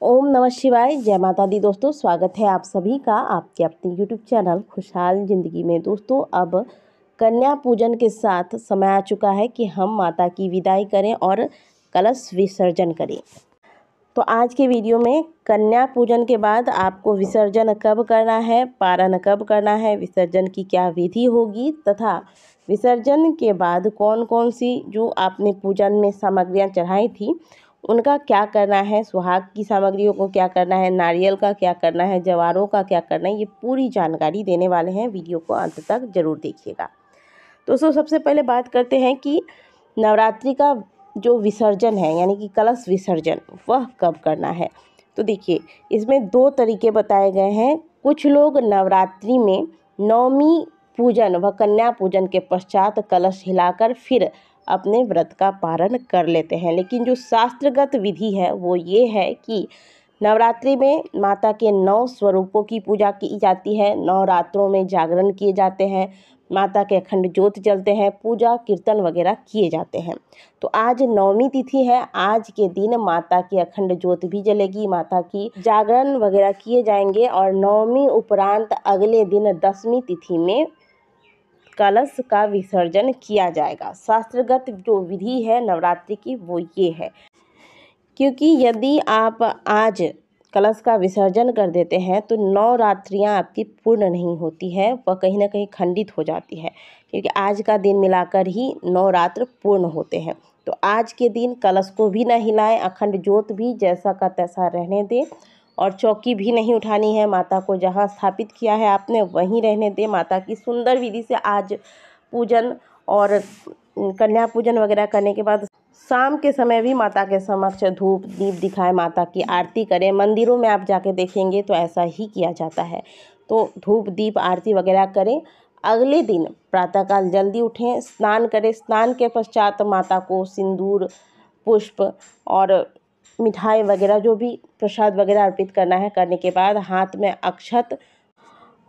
ओम नमः शिवाय। जय माता दी। दोस्तों स्वागत है आप सभी का आपके अपने यूट्यूब चैनल खुशहाल ज़िंदगी में। दोस्तों अब कन्या पूजन के साथ समय आ चुका है कि हम माता की विदाई करें और कलश विसर्जन करें। तो आज के वीडियो में कन्या पूजन के बाद आपको विसर्जन कब करना है, पारण कब करना है, विसर्जन की क्या विधि होगी तथा विसर्जन के बाद कौन कौन सी जो आपने पूजन में सामग्रियां चढ़ाई थी उनका क्या करना है, सुहाग की सामग्रियों को क्या करना है, नारियल का क्या करना है, जवारों का क्या करना है, ये पूरी जानकारी देने वाले हैं। वीडियो को अंत तक जरूर देखिएगा। दोस्तों सबसे पहले बात करते हैं कि नवरात्रि का जो विसर्जन है यानी कि कलश विसर्जन वह कब करना है। तो देखिए इसमें दो तरीके बताए गए हैं। कुछ लोग नवरात्रि में नवमी पूजन व कन्या पूजन के पश्चात कलश हिलाकर फिर अपने व्रत का पारण कर लेते हैं, लेकिन जो शास्त्रगत विधि है वो ये है कि नवरात्रि में माता के 9 स्वरूपों की पूजा की जाती है। नवरात्रों में जागरण किए जाते हैं, माता के अखंड ज्योत जलते हैं, पूजा कीर्तन वगैरह किए जाते हैं। तो आज नवमी तिथि है, आज के दिन माता की अखंड ज्योत भी जलेगी, माता की जागरण वगैरह किए जाएंगे और नवमी उपरांत अगले दिन 10वीं तिथि में कलश का विसर्जन किया जाएगा। शास्त्रगत जो विधि है नवरात्रि की वो ये है, क्योंकि यदि आप आज कलश का विसर्जन कर देते हैं तो 9 रात्रियां आपकी पूर्ण नहीं होती है, वह कहीं ना कहीं खंडित हो जाती है, क्योंकि आज का दिन मिलाकर ही 9 रात्र पूर्ण होते हैं। तो आज के दिन कलश को भी न हिलाएं, अखंड ज्योत भी जैसा का तैसा रहने दें और चौकी भी नहीं उठानी है। माता को जहाँ स्थापित किया है आपने वहीं रहने दें। माता की सुंदर विधि से आज पूजन और कन्या पूजन वगैरह करने के बाद शाम के समय भी माता के समक्ष धूप दीप दिखाएं, माता की आरती करें। मंदिरों में आप जाके देखेंगे तो ऐसा ही किया जाता है। तो धूप दीप आरती वगैरह करें। अगले दिन प्रातःकाल जल्दी उठें, स्नान करें। स्नान के पश्चात माता को सिंदूर, पुष्प और मिठाई वगैरह जो भी प्रसाद वगैरह अर्पित करना है, करने के बाद हाथ में अक्षत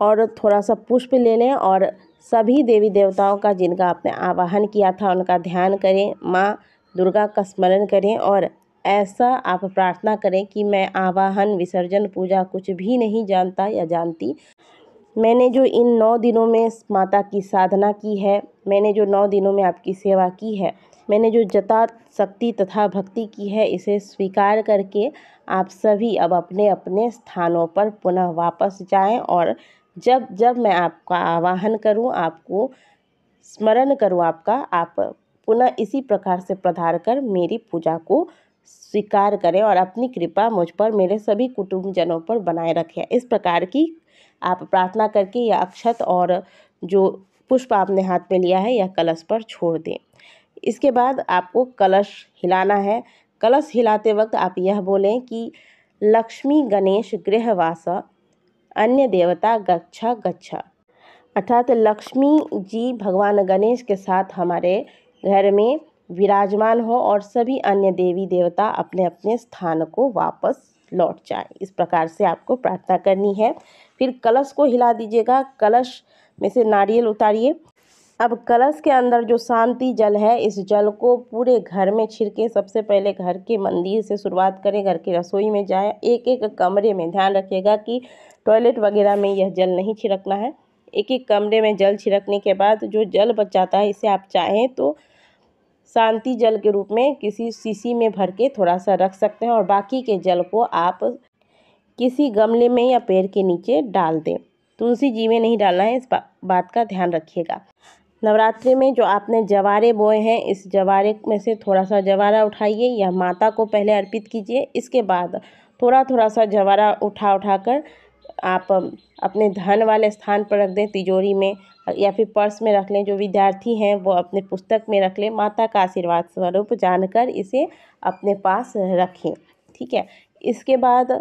और थोड़ा सा पुष्प ले लें और सभी देवी देवताओं का जिनका आपने आवाहन किया था उनका ध्यान करें, माँ दुर्गा का स्मरण करें और ऐसा आप प्रार्थना करें कि मैं आवाहन, विसर्जन, पूजा कुछ भी नहीं जानता या जानती। मैंने जो इन 9 दिनों में माता की साधना की है, मैंने जो 9 दिनों में आपकी सेवा की है, मैंने जो जता शक्ति तथा भक्ति की है, इसे स्वीकार करके आप सभी अब अपने अपने स्थानों पर पुनः वापस जाएं और जब जब मैं आपका आवाहन करूं, आपको स्मरण करूं आपका, आप पुनः इसी प्रकार से पधार कर मेरी पूजा को स्वीकार करें और अपनी कृपा मुझ पर, मेरे सभी कुटुंबजनों पर बनाए रखें। इस प्रकार की आप प्रार्थना करके या अक्षत और जो पुष्प आपने हाथ में लिया है या कलश पर छोड़ दें। इसके बाद आपको कलश हिलाना है। कलश हिलाते वक्त आप यह बोलें कि लक्ष्मी गणेश गृहवास अन्य देवता गच्छा गच्छा, अर्थात लक्ष्मी जी भगवान गणेश के साथ हमारे घर में विराजमान हो और सभी अन्य देवी देवता अपने अपने स्थान को वापस लौट जाए। इस प्रकार से आपको प्रार्थना करनी है। फिर कलश को हिला दीजिएगा, कलश में से नारियल उतारिए। अब कलश के अंदर जो शांति जल है, इस जल को पूरे घर में छिड़के। सबसे पहले घर के मंदिर से शुरुआत करें, घर की रसोई में जाएं, एक एक कमरे में। ध्यान रखिएगा कि टॉयलेट वगैरह में यह जल नहीं छिड़कना है। एक एक कमरे में जल छिड़कने के बाद जो जल बच जाता है, इसे आप चाहें तो शांति जल के रूप में किसी शीशी में भर के थोड़ा सा रख सकते हैं और बाकी के जल को आप किसी गमले में या पेड़ के नीचे डाल दें। तुलसी जी में नहीं डालना है, इस बात का ध्यान रखिएगा। नवरात्रि में जो आपने जवारे बोए हैं, इस जवारे में से थोड़ा सा जवारा उठाइए या माता को पहले अर्पित कीजिए। इसके बाद थोड़ा थोड़ा सा जवारा उठा कर आप अपने धन वाले स्थान पर रख दें, तिजोरी में या फिर पर्स में रख लें। जो विद्यार्थी हैं वो अपने पुस्तक में रख लें। माता का आशीर्वाद स्वरूप जानकर इसे अपने पास रखें, ठीक है। इसके बाद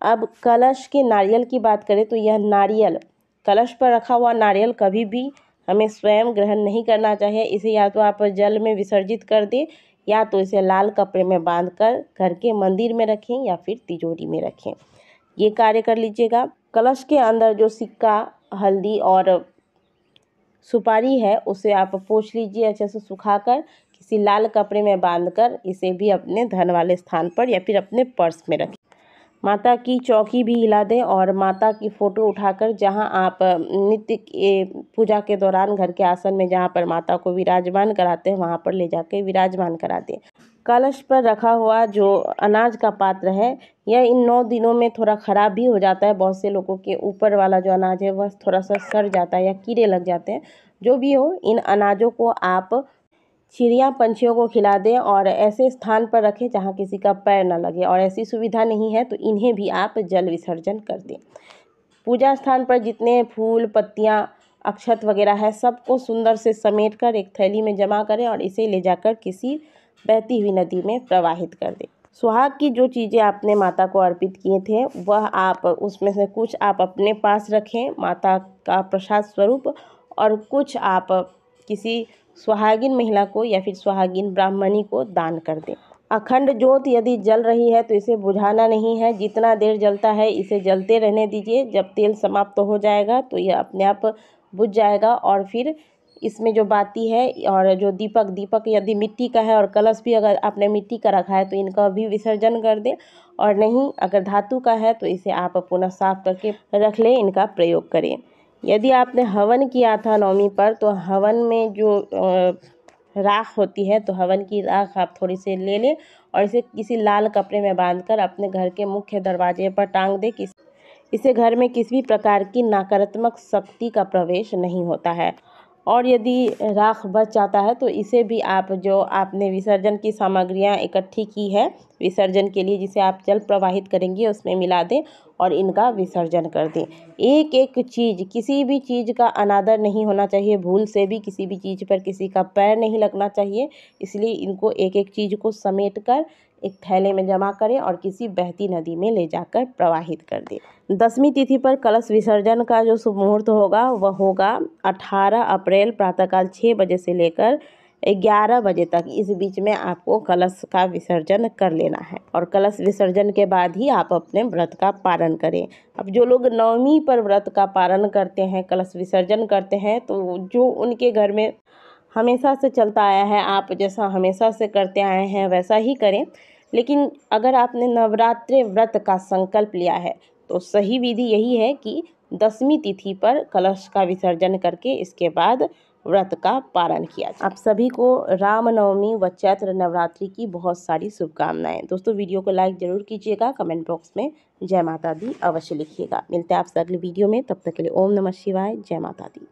अब कलश के नारियल की बात करें तो यह नारियल, कलश पर रखा हुआ नारियल कभी भी हमें स्वयं ग्रहण नहीं करना चाहिए। इसे या तो आप जल में विसर्जित कर दें या तो इसे लाल कपड़े में बांधकर घर के मंदिर में रखें या फिर तिजोरी में रखें। ये कार्य कर लीजिएगा। कलश के अंदर जो सिक्का, हल्दी और सुपारी है उसे आप पोंछ लीजिए अच्छे से सुखाकर, किसी लाल कपड़े में बांधकर इसे भी अपने धन वाले स्थान पर या फिर अपने पर्स में रखें। माता की चौकी भी हिला दें और माता की फ़ोटो उठाकर जहां आप नित्य पूजा के दौरान घर के आसन में जहां पर माता को विराजमान कराते हैं वहां पर ले जाकर विराजमान करा दें। कलश पर रखा हुआ जो अनाज का पात्र है यह इन 9 दिनों में थोड़ा ख़राब भी हो जाता है। बहुत से लोगों के ऊपर वाला जो अनाज है वह थोड़ा सा सड़ जाता है या कीड़े लग जाते हैं। जो भी हो, इन अनाजों को आप चिड़िया पंछियों को खिला दें और ऐसे स्थान पर रखें जहां किसी का पैर न लगे, और ऐसी सुविधा नहीं है तो इन्हें भी आप जल विसर्जन कर दें। पूजा स्थान पर जितने फूल पत्तियां अक्षत वगैरह है सबको सुंदर से समेट कर एक थैली में जमा करें और इसे ले जाकर किसी बहती हुई नदी में प्रवाहित कर दें। सुहाग की जो चीज़ें आपने माता को अर्पित किए थे वह आप उसमें से कुछ आप अपने पास रखें माता का प्रसाद स्वरूप, और कुछ आप किसी सुहागिन महिला को या फिर सुहागिन ब्राह्मणी को दान कर दें। अखंड ज्योत यदि जल रही है तो इसे बुझाना नहीं है, जितना देर जलता है इसे जलते रहने दीजिए। जब तेल समाप्त हो जाएगा तो यह अपने आप बुझ जाएगा, और फिर इसमें जो बाती है और जो दीपक यदि मिट्टी का है और कलश भी अगर आपने मिट्टी का रखा है तो इनका भी विसर्जन कर दें, और नहीं अगर धातु का है तो इसे आप पुनः साफ करके रख लें, इनका प्रयोग करें। यदि आपने हवन किया था नवमी पर तो हवन में जो राख होती है तो हवन की राख आप थोड़ी सी ले लें और इसे किसी लाल कपड़े में बांधकर अपने घर के मुख्य दरवाजे पर टांग दें। इससे घर में किसी भी प्रकार की नकारात्मक शक्ति का प्रवेश नहीं होता है। और यदि राख बच जाता है तो इसे भी आप जो आपने विसर्जन की सामग्रियां इकट्ठी की है विसर्जन के लिए जिसे आप जल प्रवाहित करेंगे उसमें मिला दें और इनका विसर्जन कर दें। एक एक चीज़, किसी भी चीज़ का अनादर नहीं होना चाहिए, भूल से भी किसी भी चीज़ पर किसी का पैर नहीं लगना चाहिए। इसलिए इनको एक एक चीज़ को समेट कर एक थैले में जमा करें और किसी बहती नदी में ले जाकर प्रवाहित कर दें। 10वीं तिथि पर कलश विसर्जन का जो शुभ मुहूर्त होगा वह होगा 18 अप्रैल प्रातःकाल 6 बजे से लेकर 11 बजे तक। इस बीच में आपको कलश का विसर्जन कर लेना है और कलश विसर्जन के बाद ही आप अपने व्रत का पारण करें। अब जो लोग नवमी पर व्रत का पारण करते हैं, कलश विसर्जन करते हैं, तो जो उनके घर में हमेशा से चलता आया है, आप जैसा हमेशा से करते आए हैं वैसा ही करें। लेकिन अगर आपने नवरात्रि व्रत का संकल्प लिया है तो सही विधि यही है कि 10वीं तिथि पर कलश का विसर्जन करके इसके बाद व्रत का पारण किया जाए। आप सभी को रामनवमी व चैत्र नवरात्रि की बहुत सारी शुभकामनाएं। दोस्तों, वीडियो को लाइक जरूर कीजिएगा, कमेंट बॉक्स में जय माता दी अवश्य लिखिएगा। मिलते हैं आपसे अगले वीडियो में, तब तक के लिए ओम नमः शिवाय, जय माता दी।